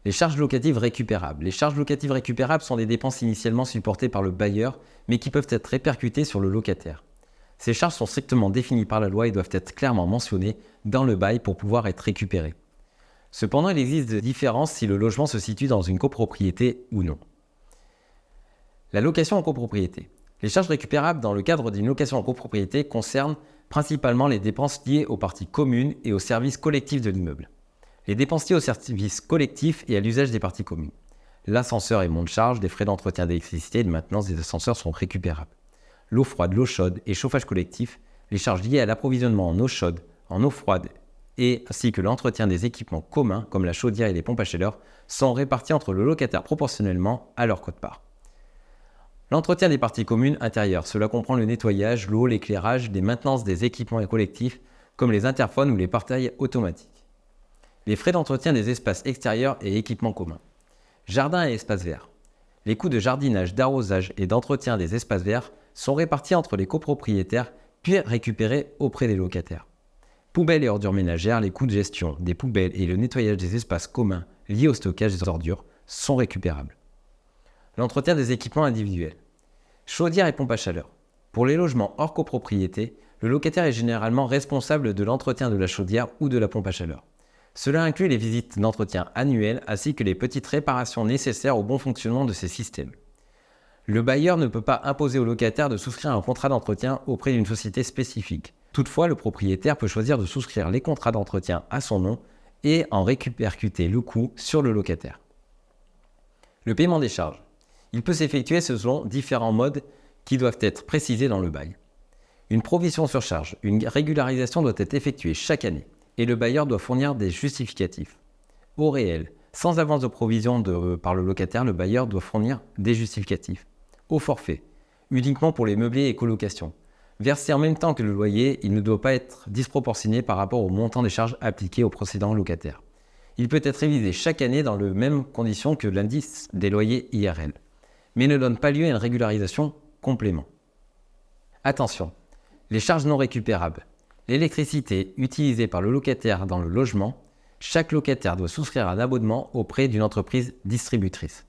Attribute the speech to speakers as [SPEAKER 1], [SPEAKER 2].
[SPEAKER 1] Les charges locatives récupérables. Les charges locatives récupérables sont des dépenses initialement supportées par le bailleur, mais qui peuvent être répercutées sur le locataire. Ces charges sont strictement définies par la loi et doivent être clairement mentionnées dans le bail pour pouvoir être récupérées. Cependant, il existe des différences si le logement se situe dans une copropriété ou non. La location en copropriété. Les charges récupérables dans le cadre d'une location en copropriété concernent principalement les dépenses liées aux parties communes et aux services collectifs de l'immeuble. Les dépenses liées aux services collectifs et à l'usage des parties communes. L'ascenseur et monte-charge, des frais d'entretien d'électricité et de maintenance des ascenseurs sont récupérables. L'eau froide, l'eau chaude et chauffage collectif, les charges liées à l'approvisionnement en eau chaude, en eau froide ainsi que l'entretien des équipements communs comme la chaudière et les pompes à chaleur sont répartis entre le locataire proportionnellement à leur quote-part. L'entretien des parties communes intérieures, cela comprend le nettoyage, l'eau, l'éclairage, les maintenances des équipements collectifs comme les interphones ou les portails automatiques. Les frais d'entretien des espaces extérieurs et équipements communs. Jardins et espaces verts. Les coûts de jardinage, d'arrosage et d'entretien des espaces verts sont répartis entre les copropriétaires puis récupérés auprès des locataires. Poubelles et ordures ménagères, les coûts de gestion des poubelles et le nettoyage des espaces communs liés au stockage des ordures sont récupérables. L'entretien des équipements individuels. Chaudière et pompe à chaleur. Pour les logements hors copropriété, le locataire est généralement responsable de l'entretien de la chaudière ou de la pompe à chaleur. Cela inclut les visites d'entretien annuelles ainsi que les petites réparations nécessaires au bon fonctionnement de ces systèmes. Le bailleur ne peut pas imposer au locataire de souscrire un contrat d'entretien auprès d'une société spécifique. Toutefois, le propriétaire peut choisir de souscrire les contrats d'entretien à son nom et en répercuter le coût sur le locataire. Le paiement des charges. Il peut s'effectuer selon différents modes qui doivent être précisés dans le bail. Une provision sur charge, une régularisation doit être effectuée chaque année et le bailleur doit fournir des justificatifs. Au réel, sans avance de provision par le locataire, le bailleur doit fournir des justificatifs. Au forfait, uniquement pour les meublés et colocations. Versé en même temps que le loyer, il ne doit pas être disproportionné par rapport au montant des charges appliquées au précédent locataire. Il peut être révisé chaque année dans les mêmes conditions que l'indice des loyers IRL, mais ne donne pas lieu à une régularisation complément. Attention, les charges non récupérables. L'électricité utilisée par le locataire dans le logement, chaque locataire doit souscrire un abonnement auprès d'une entreprise distributrice.